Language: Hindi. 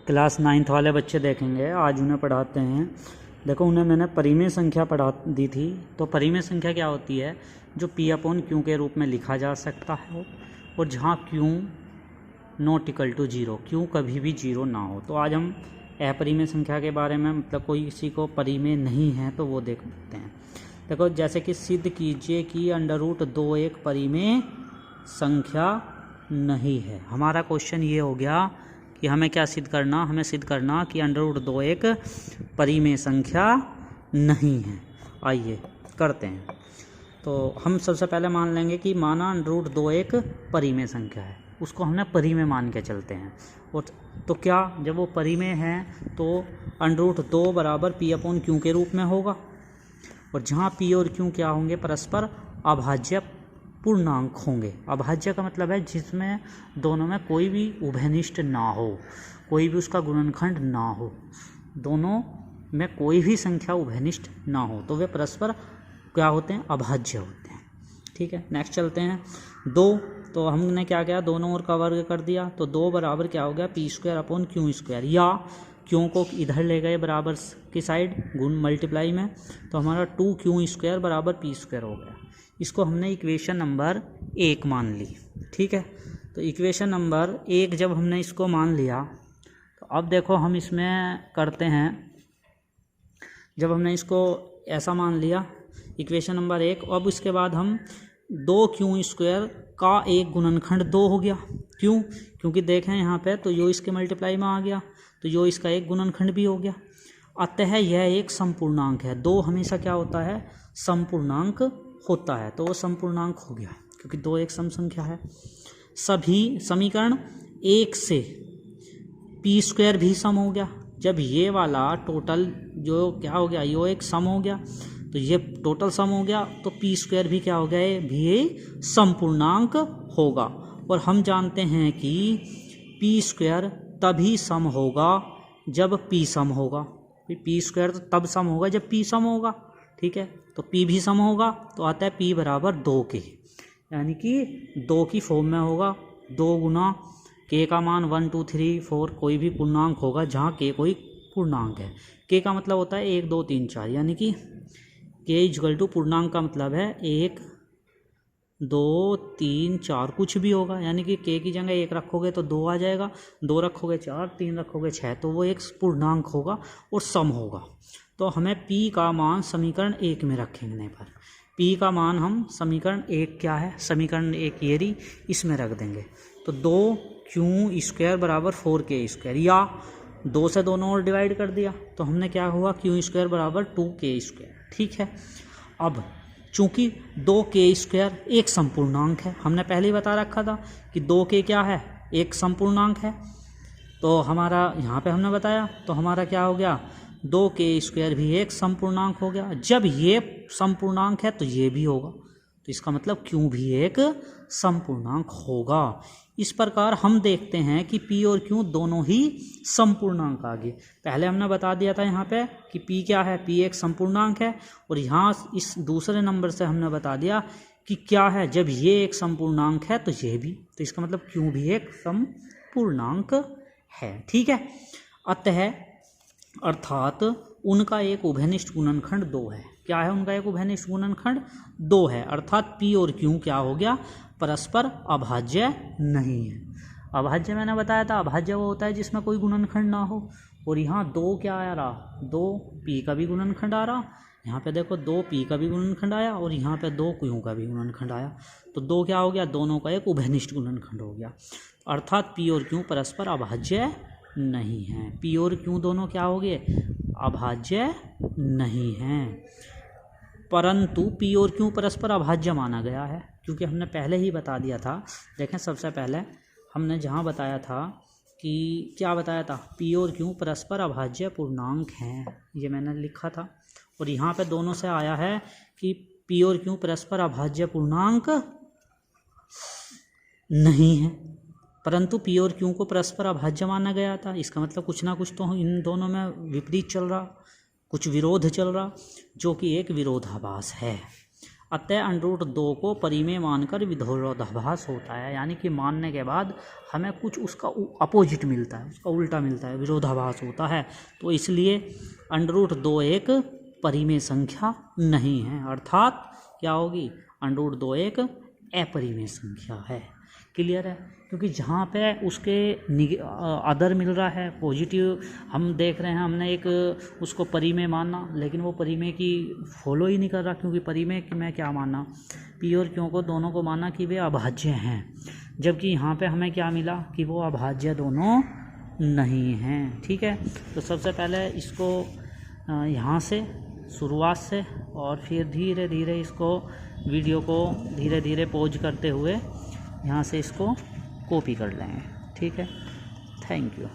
क्लास 9th वाले बच्चे देखेंगे, आज उन्हें पढ़ाते हैं। देखो, उन्हें मैंने परिमेय संख्या पढ़ा दी थी। तो परिमेय संख्या क्या होती है? जो P अपॉन Q के रूप में लिखा जा सकता है और जहाँ Q not equal to 0, Q कभी भी 0 ना हो। तो आज हम अपरिमेय संख्या के बारे में, मतलब कोई किसी को परिमेय नहीं है तो वो देखते हैं। देखो, जैसे कि सिद्ध कीजिए कि √2 एक परिमेय संख्या नहीं है। हमारा क्वेश्चन ये हो गया कि हमें क्या सिद्ध करना? हमें सिद्ध करना कि √2 एक परिमेय संख्या नहीं है। आइए करते हैं। तो हम सबसे पहले मान लेंगे कि माना √2 एक परिमेय संख्या है, उसको हमने परिमेय मान के चलते हैं। और तो क्या, जब वो परिमेय है तो √2 बराबर P अपॉन Q के रूप में होगा। और जहाँ P और Q क्या होंगे? परस्पर अभाज्य पूर्णांक होंगे। अभाज्य का मतलब है जिसमें दोनों में कोई भी उभयनिष्ठ ना हो, कोई भी उसका गुणनखंड ना हो, दोनों में कोई भी संख्या उभयनिष्ठ ना हो, तो वे परस्पर क्या होते हैं? अभाज्य होते हैं। ठीक है, नेक्स्ट चलते हैं। 2, तो हमने क्या किया? दोनों ओर का वर्ग कर दिया। तो 2 बराबर क्या हो गया? P² अपॉन Q², या Q को इधर ले गए बराबर की साइड गुण मल्टीप्लाई में, तो हमारा 2Q² बराबर P² हो गया। इसको हमने इक्वेशन नंबर 1 मान ली। ठीक है, तो इक्वेशन नंबर 1 जब हमने इसको मान लिया, तो अब देखो हम इसमें करते हैं। जब हमने इसको ऐसा मान लिया इक्वेशन नंबर 1, अब इसके बाद हम 2Q² का एक गुणनखंड 2 हो गया। क्यों? क्योंकि देखें यहाँ पे तो यो इसके मल्टीप्लाई में आ गया, तो यो इसका एक गुणनखंड भी हो गया। अतः यह एक संपूर्णांक है। 2 हमेशा क्या होता है? संपूर्णांक होता है, तो वो संपूर्णांक हो गया क्योंकि 2 एक सम संख्या है। सभी समीकरण 1 से P² भी सम हो गया। जब ये वाला टोटल जो क्या हो गया, यो एक सम हो गया, तो ये टोटल सम हो गया, तो P² भी क्या हो गया? ये भी संपूर्णांक होगा। और हम जानते हैं कि P² तभी सम होगा जब P सम होगा। P² तो तब सम होगा जब P सम होगा। ठीक है, तो P भी सम होगा, तो आता है P बराबर 2 के, यानी कि 2 की फॉर्म में होगा। 2 गुना K का मान 1 2 3 4 कोई भी पूर्णांक होगा जहाँ K कोई पूर्णांक है। K का मतलब होता है 1 2 3 4, यानी कि K इक्वल टू पूर्णांक का मतलब है 1 2 3 4 कुछ भी होगा, यानी कि K की जगह 1 रखोगे तो 2 आ जाएगा, 2 रखोगे 4, 3 रखोगे 6, तो वो एक पूर्णांक होगा और सम होगा। तो हमें P का मान समीकरण 1 में रखेंगे पर P का मान हम समीकरण 1 क्या है? समीकरण 1 ये रही, इसमें रख देंगे। तो 2Q² बराबर 4K², या 2 से दोनों ओर डिवाइड कर दिया, तो हमने क्या हुआ? Q² बराबर 2K²। ठीक है, अब चूंकि 2K² एक संपूर्णांक है, हमने पहले ही बता रखा था कि 2K क्या है? एक संपूर्णांक है। तो हमारा यहाँ पे हमने बताया, तो हमारा क्या हो गया? 2K² भी एक संपूर्णांक हो गया। जब ये संपूर्णांक है तो ये भी होगा, तो इसका मतलब Q भी एक संपूर्णांक होगा। इस प्रकार हम देखते हैं कि P और Q दोनों ही संपूर्णांक आ गए। पहले हमने बता दिया था यहाँ पे कि P क्या है? P एक संपूर्णांक है, और यहाँ इस दूसरे नंबर से हमने बता दिया कि क्या है? जब ये एक संपूर्णांक है तो ये भी, तो इसका मतलब Q भी एक संपूर्णांक है। ठीक है, अर्थात उनका एक उभयनिष्ठ गुणनखंड 2 है। क्या है उनका एक उभयनिष्ठ गुणनखंड? 2 है। अर्थात P और Q क्या हो गया? परस्पर अभाज्य नहीं है। अभाज्य मैंने बताया था, अभाज्य वो होता है जिसमें कोई गुणनखंड ना हो। और यहाँ 2 क्या आ रहा? 2 P का भी गुणनखंड आ रहा। यहाँ पे देखो 2 P का भी गुणनखंड आया, और यहाँ पे 2 Q का भी गुणनखंड आया। तो 2 क्या हो गया? दोनों का एक उभयनिष्ठ गुणनखंड हो गया। अर्थात P और Q परस्पर अभाज्य नहीं है। P और Q दोनों क्या हो गए? अभाज्य नहीं हैं, परंतु P और Q परस्पर अभाज्य माना गया है, क्योंकि हमने पहले ही बता दिया था। देखें, सबसे पहले हमने जहाँ बताया था कि क्या बताया था? P और Q परस्पर अभाज्य पूर्णांक हैं, ये मैंने लिखा था। और यहाँ पे दोनों से आया है कि P और Q परस्पर अभाज्य पूर्णांक नहीं है, परंतु P और Q को परस्पर अभाज्य माना गया था। इसका मतलब कुछ ना कुछ तो इन दोनों में विपरीत चल रहा, कुछ विरोध चल रहा, जो कि एक विरोधाभास है। अतः √2 को परिमेय मानकर विरोधाभास होता है, यानी कि मानने के बाद हमें कुछ उसका अपोजिट मिलता है, उसका उल्टा मिलता है, विरोधाभास होता है। तो इसलिए √2 एक परिमेय संख्या नहीं है, अर्थात क्या होगी, √2 एक अपरिमेय संख्या है। क्लियर है? क्योंकि जहाँ पे उसके अदर मिल रहा है, पॉजिटिव हम देख रहे हैं, हमने एक उसको परिमेय माना, लेकिन वो परिमेय की फॉलो ही नहीं कर रहा, क्योंकि परिमेय में क्या माना, पी और क्यू को दोनों को माना कि वे अभाज्य हैं, जबकि यहाँ पे हमें क्या मिला कि वो अभाज्य दोनों नहीं हैं। ठीक है, तो सबसे पहले इसको यहाँ से शुरुआत से और फिर धीरे धीरे इसको वीडियो को धीरे धीरे पॉज करते हुए यहाँ से इसको कॉपी कर लेंगे। ठीक है, थैंक यू।